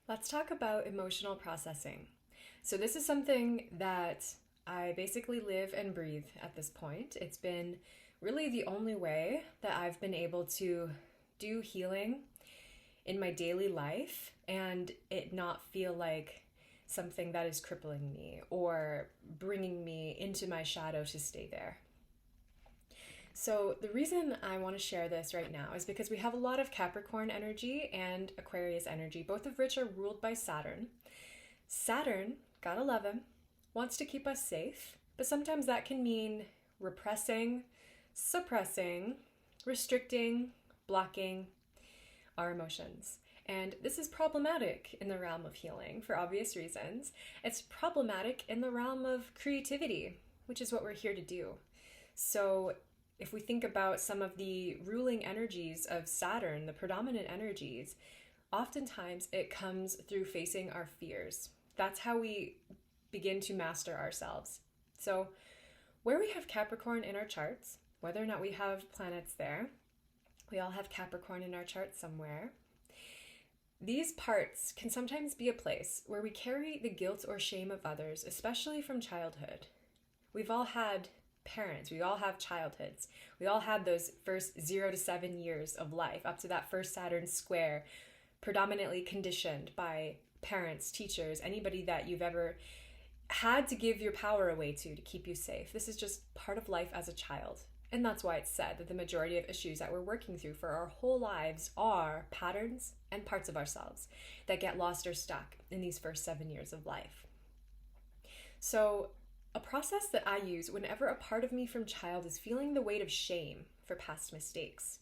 Let's talk about emotional processing. So, this is something that I basically live and breathe at this point. It's been really the only way that I've been able to do healing in my daily life and it not feel like something that is crippling me or bringing me into my shadow to stay there. So, the reason I want to share this right now is because we have a lot of Capricorn energy and Aquarius energy, both of which are ruled by Saturn. Saturn, gotta love him, wants to keep us safe, but sometimes that can mean repressing, suppressing, restricting, blocking our emotions. And this is problematic in the realm of healing for obvious reasons. It's problematic in the realm of creativity, which is what we're here to do. So, if we think about some of the ruling energies of Saturn, the predominant energies, oftentimes it comes through facing our fears. That's how we begin to master ourselves. So, where we have Capricorn in our charts, whether or not we have planets there, we all have Capricorn in our chart somewhere. These parts can sometimes be a place where we carry the guilt or shame of others, especially from childhood. We've all had parents, we all have childhoods. We all had those first 0 to 7 years of life, up to that first Saturn square, predominantly conditioned by parents, teachers, anybody that you've ever had to give your power away to keep you safe. This is just part of life as a child. And that's why it's said that the majority of issues that we're working through for our whole lives are patterns and parts of ourselves that get lost or stuck in these first 7 years of life. So, a process that I use whenever a part of me from child is feeling the weight of shame for past mistakes.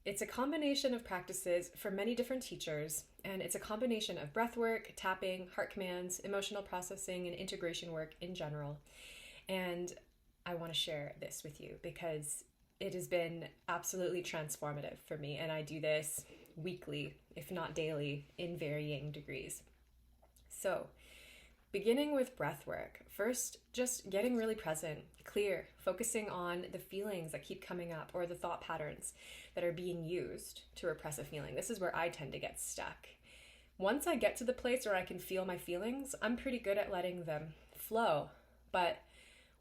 It's a combination of practices from many different teachers, and it's a combination of breath work, tapping, heart commands, emotional processing, and integration work in general. And I want to share this with you because it has been absolutely transformative for me, and I do this weekly, if not daily, in varying degrees. So, beginning with breath work, first just getting really present, clear, focusing on the feelings that keep coming up or the thought patterns that are being used to repress a feeling. This is where I tend to get stuck. Once I get to the place where I can feel my feelings, I'm pretty good at letting them flow. But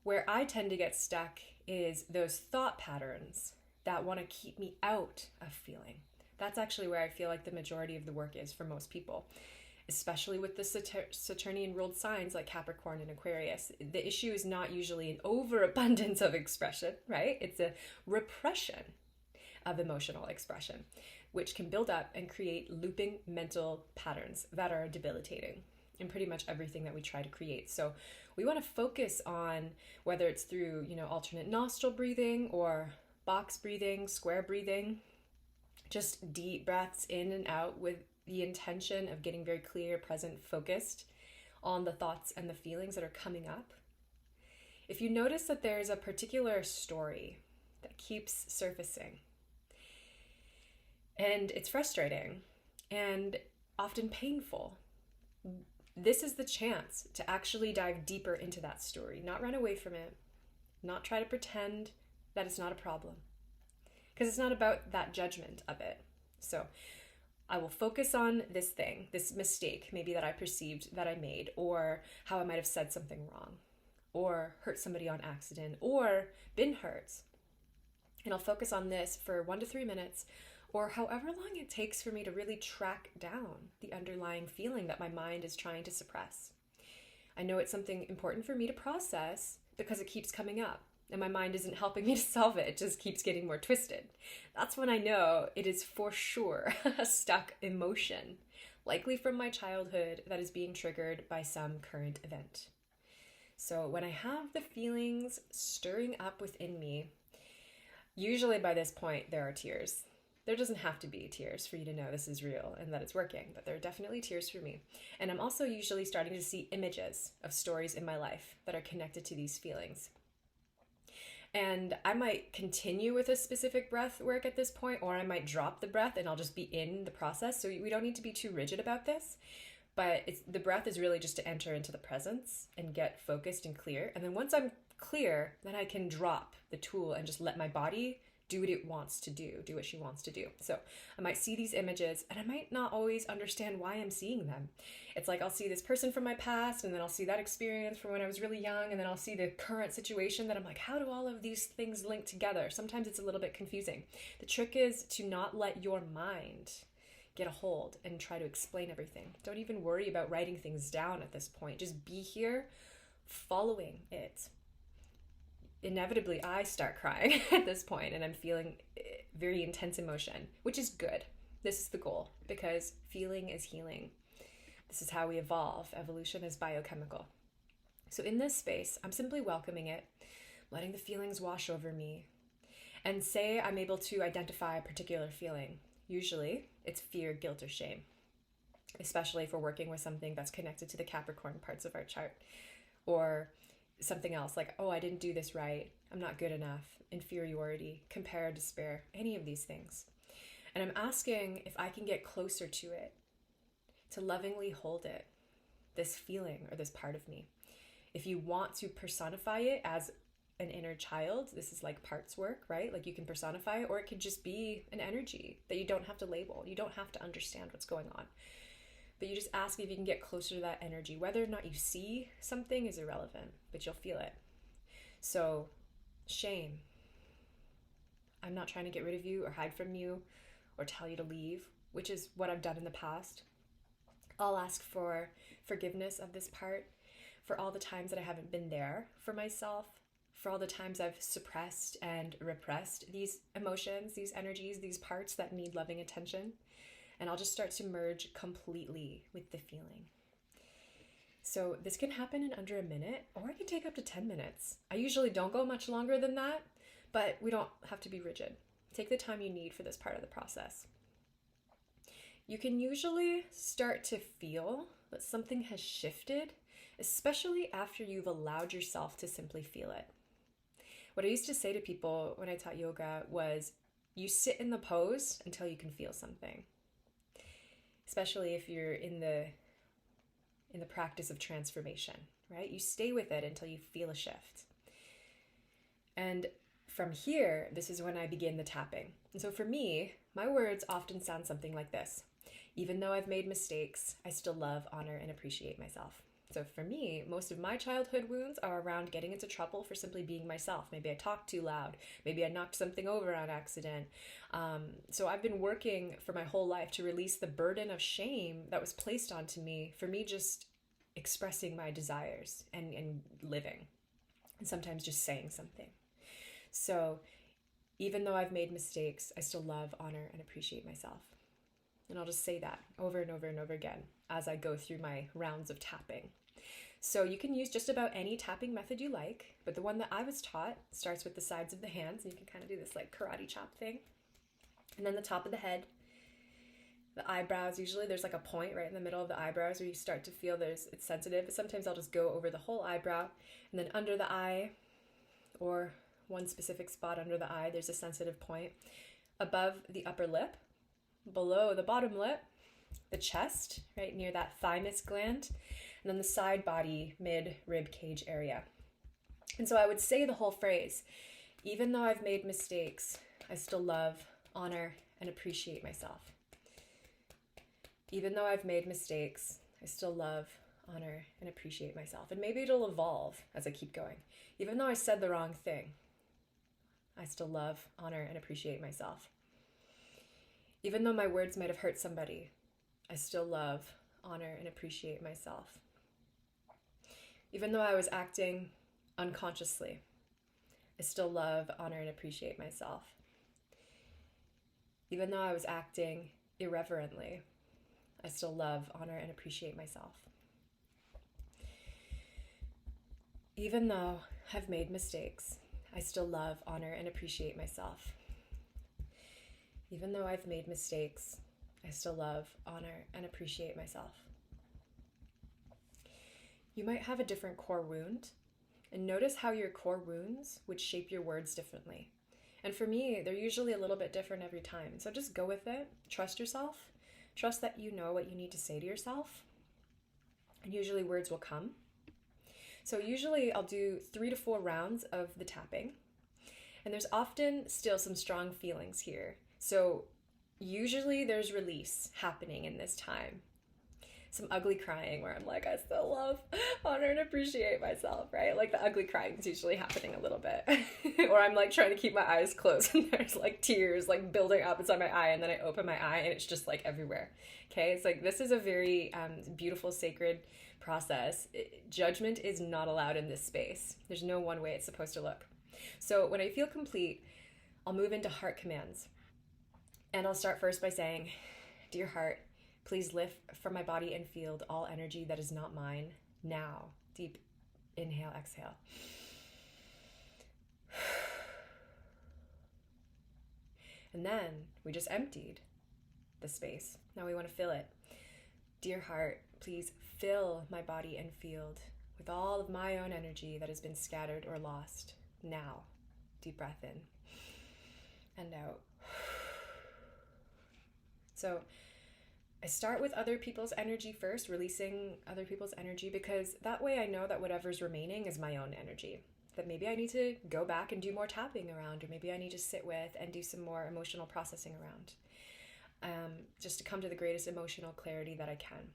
where I tend to get stuck is those thought patterns that want to keep me out of feeling. That's actually where I feel like the majority of the work is for most people, especially with the Saturnian ruled signs like Capricorn and Aquarius. The issue is not usually an overabundance of expression, right? It's a repression of emotional expression, which can build up and create looping mental patterns that are debilitating in pretty much everything that we try to create. So we want to focus on whether it's through, alternate nostril breathing or box breathing, square breathing, just deep breaths in and out with the intention of getting very clear, present, focused on the thoughts and the feelings that are coming up. If you notice that there's a particular story that keeps surfacing, and it's frustrating and often painful, this is the chance to actually dive deeper into that story, not run away from it, not try to pretend that it's not a problem, because it's not about that judgment of it. So I will focus on this thing, this mistake maybe that I perceived that I made, or how I might have said something wrong, or hurt somebody on accident, or been hurt. And I'll focus on this for 1 to 3 minutes, or however long it takes for me to really track down the underlying feeling that my mind is trying to suppress. I know it's something important for me to process because it keeps coming up, and my mind isn't helping me to solve it. It just keeps getting more twisted. That's when I know it is for sure a stuck emotion, likely from my childhood, that is being triggered by some current event. So when I have the feelings stirring up within me, usually by this point there are tears. There doesn't have to be tears for you to know this is real and that it's working, but there are definitely tears for me. And I'm also usually starting to see images of stories in my life that are connected to these feelings. And I might continue with a specific breath work at this point, or I might drop the breath and I'll just be in the process. So we don't need to be too rigid about this, but the breath is really just to enter into the presence and get focused and clear. And then once I'm clear, then I can drop the tool and just let my body do what it wants to do what she wants to do. So I might see these images and I might not always understand why I'm seeing them. It's like I'll see this person from my past, and then I'll see that experience from when I was really young, and then I'll see the current situation that I'm like, how do all of these things link together? Sometimes it's a little bit confusing. The trick is to not let your mind get a hold and try to explain everything. Don't even worry about writing things down at this point. Just be here following it. Inevitably, I start crying at this point, and I'm feeling very intense emotion, which is good. This is the goal, because feeling is healing. This is how we evolve. Evolution is biochemical. So in this space, I'm simply welcoming it, letting the feelings wash over me, and say I'm able to identify a particular feeling. Usually, it's fear, guilt, or shame, especially if we're working with something that's connected to the Capricorn parts of our chart, or something else like, oh, I didn't do this right, I'm not good enough, inferiority, compare, despair, any of these things. And I'm asking if I can get closer to it, to lovingly hold it, this feeling or this part of me. If you want to personify it as an inner child, this is like parts work, right? Like you can personify it, or it could just be an energy that you don't have to label. You don't have to understand what's going on. But you just ask if you can get closer to that energy. Whether or not you see something is irrelevant, but you'll feel it. So, shame. I'm not trying to get rid of you or hide from you or tell you to leave, which is what I've done in the past. I'll ask for forgiveness of this part, for all the times that I haven't been there for myself, for all the times I've suppressed and repressed these emotions, these energies, these parts that need loving attention. And I'll just start to merge completely with the feeling. So this can happen in under a minute, or it can take up to 10 minutes. I usually don't go much longer than that, but we don't have to be rigid. Take the time you need for this part of the process. You can usually start to feel that something has shifted, especially after you've allowed yourself to simply feel it. What I used to say to people when I taught yoga was, you sit in the pose until you can feel something. Especially if you're in the practice of transformation, right? You stay with it until you feel a shift. And from here, this is when I begin the tapping. And so for me, my words often sound something like this. Even though I've made mistakes, I still love, honor, and appreciate myself. So for me, most of my childhood wounds are around getting into trouble for simply being myself. Maybe I talked too loud. Maybe I knocked something over on accident. So I've been working for my whole life to release the burden of shame that was placed onto me for me just expressing my desires and living, and sometimes just saying something. So even though I've made mistakes, I still love, honor, and appreciate myself. And I'll just say that over and over and over again as I go through my rounds of tapping. So you can use just about any tapping method you like, but the one that I was taught starts with the sides of the hands, and you can kind of do this like karate chop thing. And then the top of the head, the eyebrows, usually there's like a point right in the middle of the eyebrows where you start to feel it's sensitive. But sometimes I'll just go over the whole eyebrow, and then under the eye, or one specific spot under the eye, there's a sensitive point. Above the upper lip, below the bottom lip, the chest, right near that thymus gland, and then the side body, mid-rib cage area. And so I would say the whole phrase, even though I've made mistakes, I still love, honor, and appreciate myself. Even though I've made mistakes, I still love, honor, and appreciate myself. And maybe it'll evolve as I keep going. Even though I said the wrong thing, I still love, honor, and appreciate myself. Even though my words might have hurt somebody, I still love, honor, and appreciate myself. Even though I was acting unconsciously, I still love, honor, and appreciate myself. Even though I was acting irreverently, I still love, honor, and appreciate myself. Even though I've made mistakes, I still love, honor, and appreciate myself. Even though I've made mistakes, I still love, honor, and appreciate myself. You might have a different core wound, and notice how your core wounds would shape your words differently. And for me, they're usually a little bit different every time. So just go with it. Trust yourself. Trust that you know what you need to say to yourself. And usually words will come. So usually I'll do 3 to 4 rounds of the tapping. And there's often still some strong feelings here. So usually there's release happening in this time. Some ugly crying where I'm like, I still love, honor, and appreciate myself, right? Like the ugly crying is usually happening a little bit. Or I'm like trying to keep my eyes closed and there's like tears like building up inside my eye, and then I open my eye and it's just like everywhere. Okay, it's like this is a very beautiful, sacred process. Judgment is not allowed in this space. There's no one way it's supposed to look. So when I feel complete, I'll move into heart commands. And I'll start first by saying, dear heart, please lift from my body and field all energy that is not mine now. Deep inhale, exhale. And then we just emptied the space. Now we want to fill it. Dear heart, please fill my body and field with all of my own energy that has been scattered or lost now. Deep breath in and out. So I start with other people's energy first, releasing other people's energy, because that way I know that whatever's remaining is my own energy. That maybe I need to go back and do more tapping around, or maybe I need to sit with and do some more emotional processing around, just to come to the greatest emotional clarity that I can.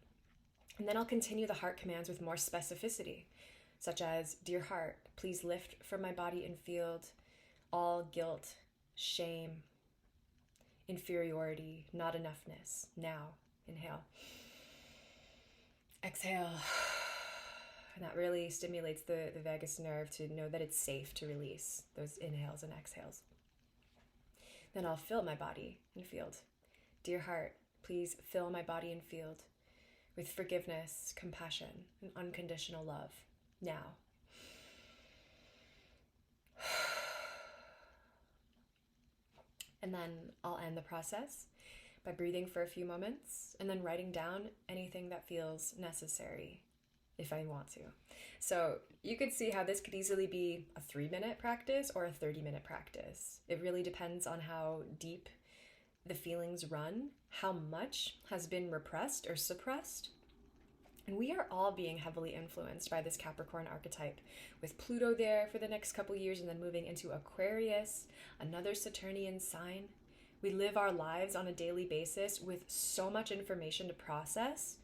And then I'll continue the heart commands with more specificity, such as, dear heart, please lift from my body and field all guilt, shame, inferiority, not enoughness. Now, inhale. Exhale. And that really stimulates the vagus nerve to know that it's safe to release those inhales and exhales. Then I'll fill my body and field. Dear heart, please fill my body and field with forgiveness, compassion, and unconditional love. Now. And then I'll end the process by breathing for a few moments and then writing down anything that feels necessary if I want to. So you could see how this could easily be a 3-minute practice or a 30-minute practice. It really depends on how deep the feelings run, how much has been repressed or suppressed. And we are all being heavily influenced by this Capricorn archetype, with Pluto there for the next couple years and then moving into Aquarius, another Saturnian sign. We live our lives on a daily basis with so much information to process,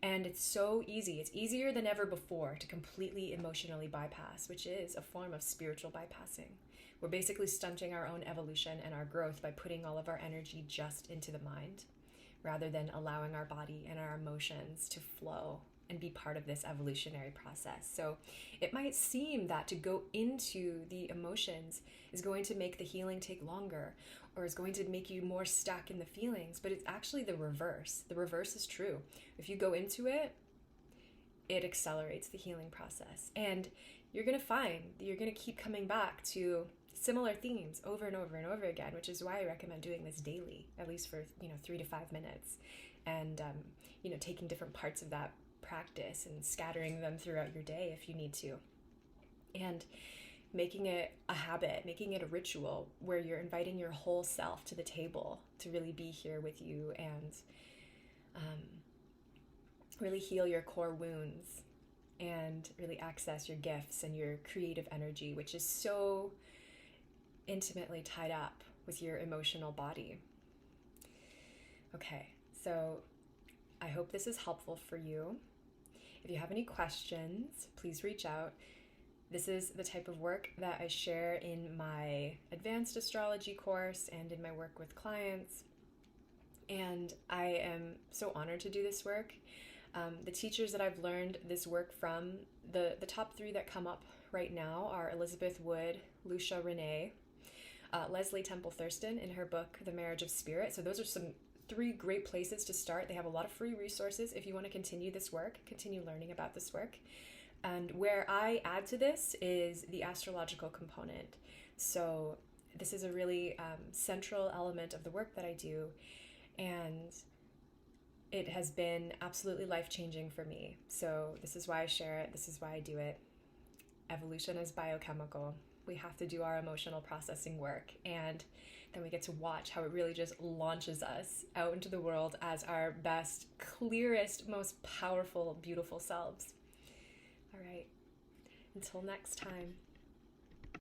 and it's so easy. It's easier than ever before to completely emotionally bypass, which is a form of spiritual bypassing. We're basically stunting our own evolution and our growth by putting all of our energy just into the mind, rather than allowing our body and our emotions to flow and be part of this evolutionary process. So it might seem that to go into the emotions is going to make the healing take longer, or is going to make you more stuck in the feelings, but it's actually the reverse. The reverse is true. If you go into it, it accelerates the healing process. And you're going to find that you're going to keep coming back to similar themes over and over and over again, which is why I recommend doing this daily, at least for 3 to 5 minutes, and taking different parts of that practice and scattering them throughout your day if you need to, and making it a habit, making it a ritual where you're inviting your whole self to the table to really be here with you and really heal your core wounds and really access your gifts and your creative energy, which is so intimately tied up with your emotional body. Okay, so I hope this is helpful for you. If you have any questions, please reach out. This is the type of work that I share in my advanced astrology course and in my work with clients. And I am so honored to do this work. The teachers that I've learned this work from, the top 3 that come up right now are Elizabeth Wood, Lucia Renee, Leslie Temple Thurston in her book, The Marriage of Spirit. So those are some 3 great places to start. They have a lot of free resources if you want to continue this work, continue learning about this work. And where I add to this is the astrological component. So this is a really central element of the work that I do, and it has been absolutely life-changing for me. So this is why I share it. This is why I do it. Evolution is biochemical. We have to do our emotional processing work, and then we get to watch how it really just launches us out into the world as our best, clearest, most powerful, beautiful selves. All right, until next time.